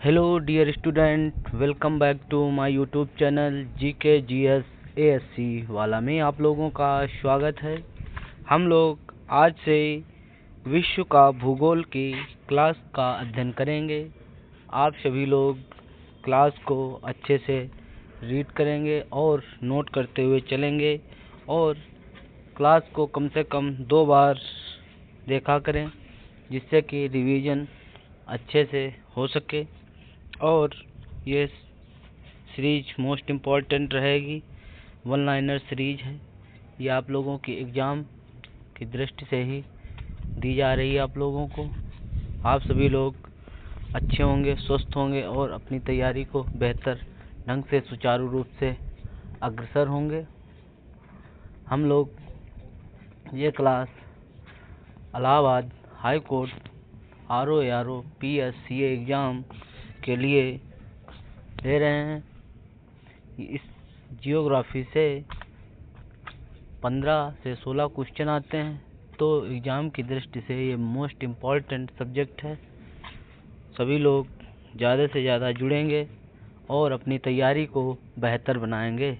Hello dear student, welcome back to my YouTube channel GK GS ASC वाला में आप लोगों का स्वागत है। हम लोग आज से विश्व का भूगोल की क्लास का अध्ययन करेंगे। आप सभी लोग क्लास को अच्छे से रीड करेंगे और नोट करते हुए चलेंगे और क्लास को कम से कम 2 बार देखा करें, जिससे कि रिवीजन अच्छे से हो सके और ये सीरीज मोस्ट इम्पॉर्टेंट रहेगी। 1 लाइनर सीरीज है, ये आप लोगों की एग्ज़ाम की दृष्टि से ही दी जा रही है। आप लोगों को आप सभी लोग अच्छे होंगे, स्वस्थ होंगे और अपनी तैयारी को बेहतर ढंग से सुचारू रूप से अग्रसर होंगे। हम लोग ये class Allahabad high court RO PS CA exam के लिए दे रहे हैं। इस जियोग्राफी से 15 से 16 क्वेश्चन आते हैं, तो एग्ज़ाम की दृष्टि से ये मोस्ट इम्पॉर्टेंट सब्जेक्ट है। सभी लोग ज़्यादा से ज़्यादा जुड़ेंगे और अपनी तैयारी को बेहतर बनाएंगे।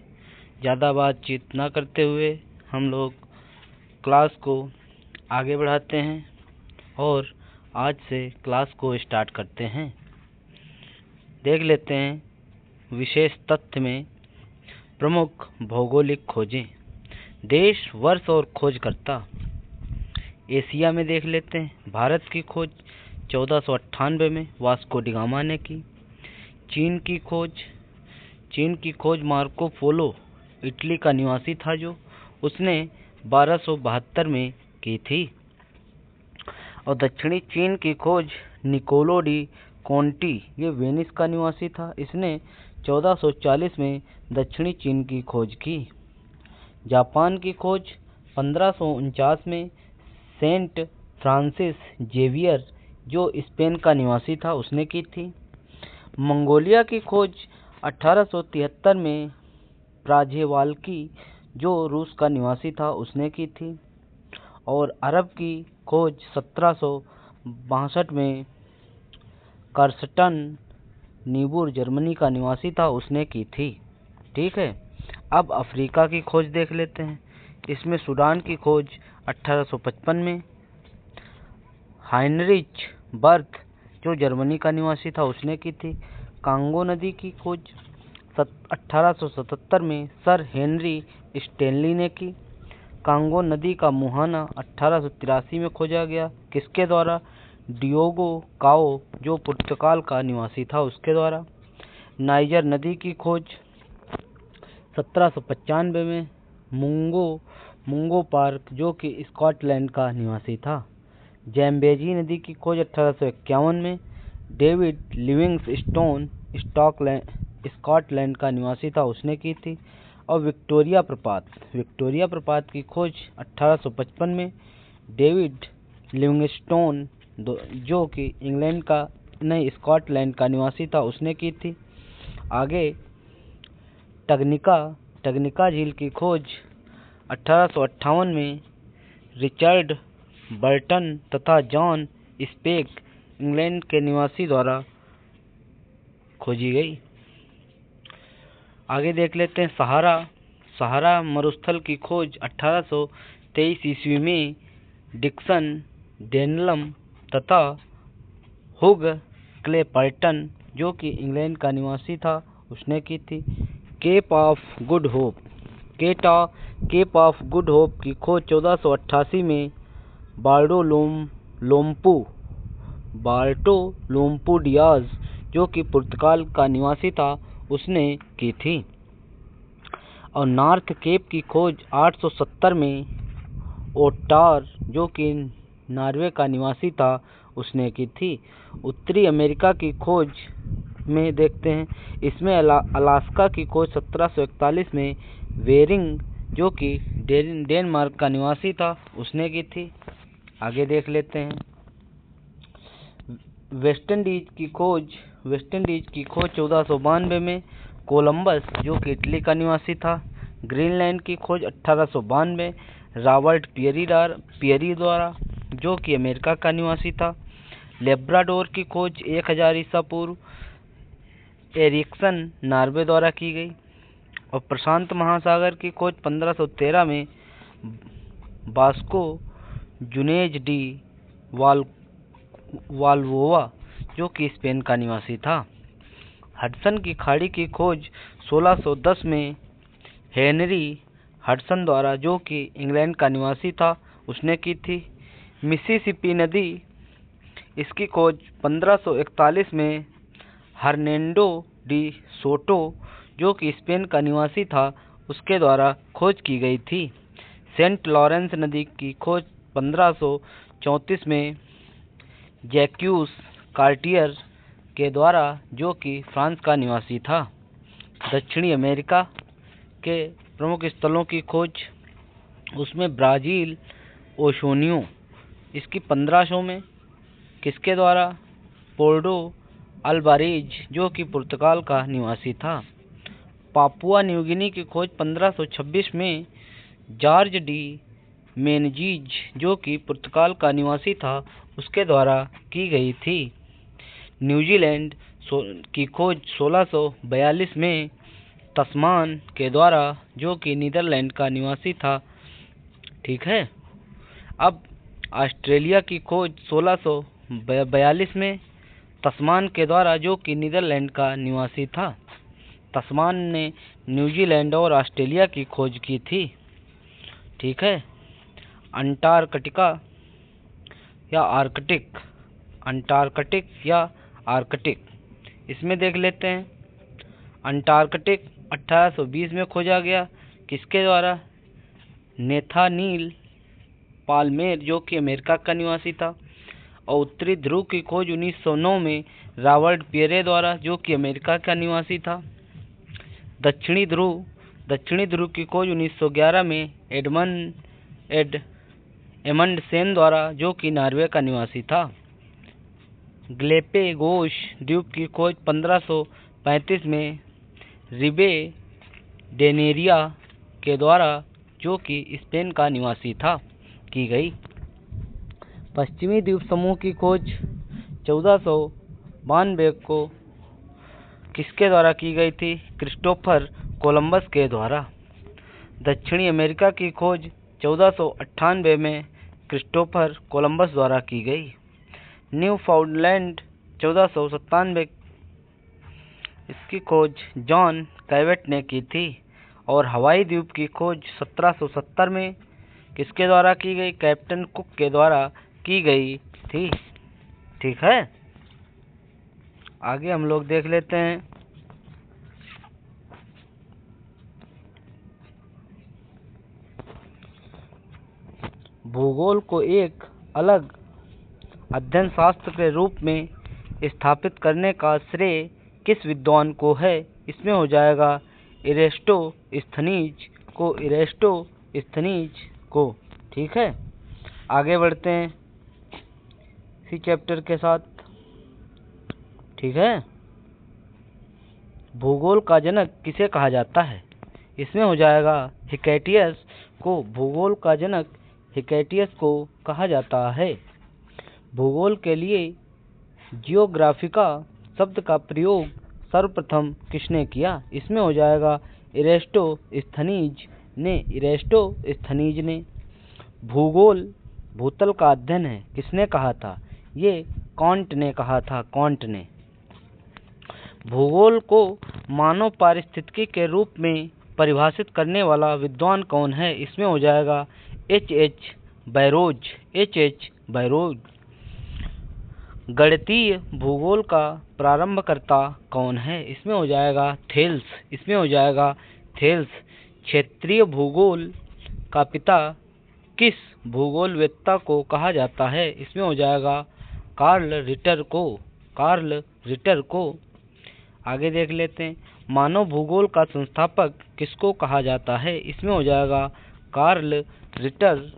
ज़्यादा बातचीत ना करते हुए हम लोग क्लास को आगे बढ़ाते हैं और आज से क्लास को स्टार्ट करते हैं। देख लेते हैं विशेष तथ्य में प्रमुख भौगोलिक खोजें, देश, वर्ष और खोजकर्ता। एशिया में देख लेते हैं, भारत की खोज 1498 में वास्को डी गामा ने की। चीन की खोज मार्को पोलो इटली का निवासी था, जो उसने 1272 में की थी। और दक्षिणी चीन की खोज निकोलो डी कोंटी, ये वेनिस का निवासी था, इसने 1440 में दक्षिणी चीन की खोज की। जापान की खोज 1549 में सेंट फ्रांसिस जेवियर, जो स्पेन का निवासी था, उसने की थी। मंगोलिया की खोज 1873 में प्राजेवाल्की, जो रूस का निवासी था, उसने की थी। और अरब की खोज 1762 में कार्स्टन नीबुर, जर्मनी का निवासी था, उसने की थी। ठीक है, अब अफ्रीका की खोज देख लेते हैं। इसमें सूडान की खोज 1855 में हाइनरिच बर्थ, जो जर्मनी का निवासी था, उसने की थी। कांगो नदी की खोज 1877 में सर हेनरी स्टेनली ने की। कांगो नदी का मुहाना 1883 में खोजा गया, किसके द्वारा? डियोगो काओ, जो पुर्तगाल का निवासी था, उसके द्वारा। नाइजर नदी की खोज 1795 में मुंगो पार्क, जो कि स्कॉटलैंड का निवासी था। जैम्बेजी नदी की खोज 1851 में डेविड लिविंगस्टोन, स्कॉटलैंड का निवासी था, उसने की थी। और विक्टोरिया प्रपात की खोज 1855 में डेविड लिविंगस्टोन, जो कि स्कॉटलैंड का निवासी था, उसने की थी। आगे टगनिका झील की खोज 1858 में रिचर्ड बर्टन तथा जॉन स्पेक, इंग्लैंड के निवासी द्वारा खोजी गई। आगे देख लेते हैं सहारा मरुस्थल की खोज 1823 ईस्वी में डिक्सन डेनलम तथा हुग क्लेपर्टन, जो कि इंग्लैंड का निवासी था, उसने की थी। केप ऑफ गुड होप की खोज 1488 में बार्टोलोम्पू डियाज, जो कि पुर्तगाल का निवासी था, उसने की थी। और नॉर्थ केप की खोज 870 में ओटार, जो कि नॉर्वे का निवासी था, उसने की थी। उत्तरी अमेरिका की खोज में देखते हैं, इसमें अलास्का की खोज 1741 में वेरिंग, जो कि डेनमार्क का निवासी था, उसने की थी। आगे देख लेते हैं वेस्ट इंडीज की खोज 1492 में कोलंबस, जो कि इटली का निवासी था। ग्रीनलैंड की खोज 1892 रॉबर्ट पियरी द्वारा, जो कि अमेरिका का निवासी था। लेब्राडोर की खोज 1000 ईसा पूर्व एरिक्सन नॉर्वे द्वारा की गई। और प्रशांत महासागर की खोज 1513 में वास्को जुनेज डी वाल्वोवा जो कि स्पेन का निवासी था। हडसन की खाड़ी की खोज 1610 में हेनरी हडसन द्वारा जो कि इंग्लैंड का निवासी था उसने की थी। मिसिसिपी नदी, इसकी खोज 1541 में हर्नेंडो डी सोटो जो कि स्पेन का निवासी था उसके द्वारा खोज की गई थी। सेंट लॉरेंस नदी की खोज 1534 में जैक्यूस कार्टियर के द्वारा जो कि फ्रांस का निवासी था। दक्षिणी अमेरिका के प्रमुख स्थलों की खोज, उसमें ब्राजील ओशोनियो, इसकी 1500 में किसके द्वारा? पोर्डो अल्वारेज जो कि पुर्तगाल का निवासी था। पापुआ न्यूगिनी की खोज 1526 में जॉर्ज डी मेनजीज जो कि पुर्तगाल का निवासी था उसके द्वारा की गई थी। न्यूजीलैंड की खोज 1642 में तस्मान के द्वारा जो कि नीदरलैंड का निवासी था। ठीक है। अब ऑस्ट्रेलिया की खोज 1642 में तस्मान के द्वारा जो कि नीदरलैंड का निवासी था। तस्मान ने न्यूजीलैंड और ऑस्ट्रेलिया की खोज की थी। ठीक है। अंटार्कटिका या आर्कटिक, अंटार्कटिक या आर्कटिक, इसमें देख लेते हैं। अंटार्कटिक 1820 में खोजा गया, किसके द्वारा? नेथानिल पाल्मेर जो कि अमेरिका का निवासी था। और उत्तरी ध्रुव की खोज 1909 में रॉबर्ट पियरे द्वारा जो कि अमेरिका का निवासी था। दक्षिणी ध्रुव की खोज 1911 में एमंडसेन द्वारा जो कि नॉर्वे का निवासी था। ग्लेपेगोस द्वीप की खोज 1535 में रिबे डेनेरिया के द्वारा जो कि स्पेन का निवासी था की गई। पश्चिमी द्वीप समूह की खोज 1492 को किसके द्वारा की गई थी? क्रिस्टोफर कोलंबस के द्वारा। दक्षिणी अमेरिका की खोज 1498 में क्रिस्टोफर कोलंबस द्वारा की गई। न्यूफाउंडलैंड 1497, इसकी खोज जॉन कैवेट ने की थी। और हवाई द्वीप की खोज 1770 में किसके द्वारा की गई? कैप्टन कुक के द्वारा की गई थी। ठीक है। आगे हम लोग देख लेते हैं भूगोल को एक अलग अध्ययन शास्त्र के रूप में स्थापित करने का श्रेय किस विद्वान को है? इसमें हो जाएगा इरेस्टोस्थनीज को। ठीक है। आगे बढ़ते हैं इसी चैप्टर के साथ। ठीक है। भूगोल का जनक किसे कहा जाता है? इसमें हो जाएगा हिकैटियस को। भूगोल का जनक हिकैटियस को कहा जाता है। भूगोल के लिए जियोग्राफिका शब्द का प्रयोग सर्वप्रथम किसने किया? इसमें हो जाएगा इरेस्टोस्थनीज ने। भूगोल भूतल का अध्ययन है, किसने कहा था? ये कांट ने कहा था। कांट ने। भूगोल को मानव पारिस्थितिकी के रूप में परिभाषित करने वाला विद्वान कौन है? इसमें हो जाएगा H.H. बैरोज। गणितीय भूगोल का प्रारंभकर्ता कौन है? इसमें हो जाएगा थेल्स। क्षेत्रीय भूगोल का पिता किस भूगोलवेत्ता को कहा जाता है? इसमें हो जाएगा कार्ल रिटर को। आगे देख लेते हैं मानव भूगोल का संस्थापक किसको कहा जाता है? इसमें हो जाएगा कार्ल रिटर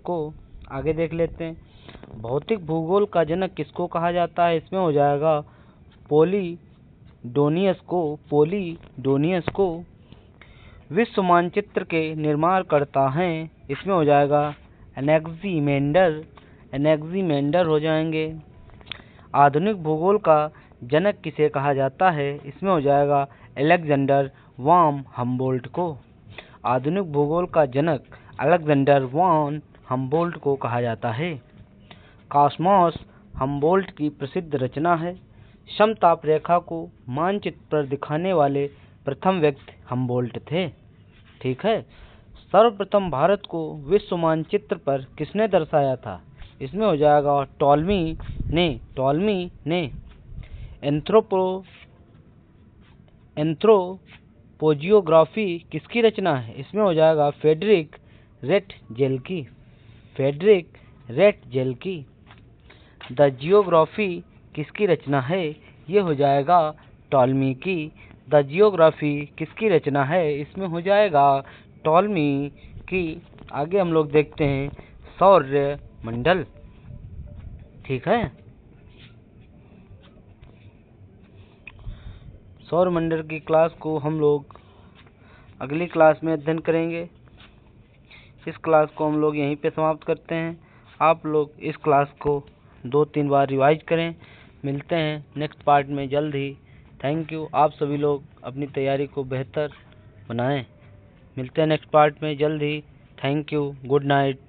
को। आगे देख लेते हैं भौतिक भूगोल का जनक किसको कहा जाता है? इसमें हो जाएगा पोलिडोनियस को। विश्व मानचित्र के निर्माण करता हैं, इसमें हो जाएगा एनेक्सिमेंडर हो जाएंगे। आधुनिक भूगोल का जनक किसे कहा जाता है? इसमें हो जाएगा अलेक्जेंडर वॉन हम्बोल्ट को। आधुनिक भूगोल का जनक अलेक्जेंडर वॉन हम्बोल्ट को कहा जाता है। कॉस्मॉस हम्बोल्ट की प्रसिद्ध रचना है। समताप रेखा को मानचित्र पर दिखाने वाले प्रथम व्यक्ति हम्बोल्ट थे। ठीक है। सर्वप्रथम भारत को विश्व मानचित्र पर किसने दर्शाया था? इसमें हो जाएगा टॉलमी ने। एंथ्रोपोजियोग्राफी किसकी रचना है? इसमें हो जाएगा फ्रेडरिक रेटजेल की। द जियोग्राफी किसकी रचना है? ये हो जाएगा टॉलमी की। द जियोग्राफी किसकी रचना है? इसमें हो जाएगा टॉलमी की। आगे हम लोग देखते हैं सौर मंडल। ठीक है। सौर मंडल की क्लास को हम लोग अगली क्लास में अध्ययन करेंगे। इस क्लास को हम लोग यहीं पे समाप्त करते हैं। आप लोग इस क्लास को 2-3 बार रिवाइज करें। मिलते हैं नेक्स्ट पार्ट में जल्द ही। Thank you. आप सभी लोग अपनी तैयारी को बेहतर बनाएं। मिलते हैं नेक्स्ट पार्ट में जल्द ही। Thank you. Good night.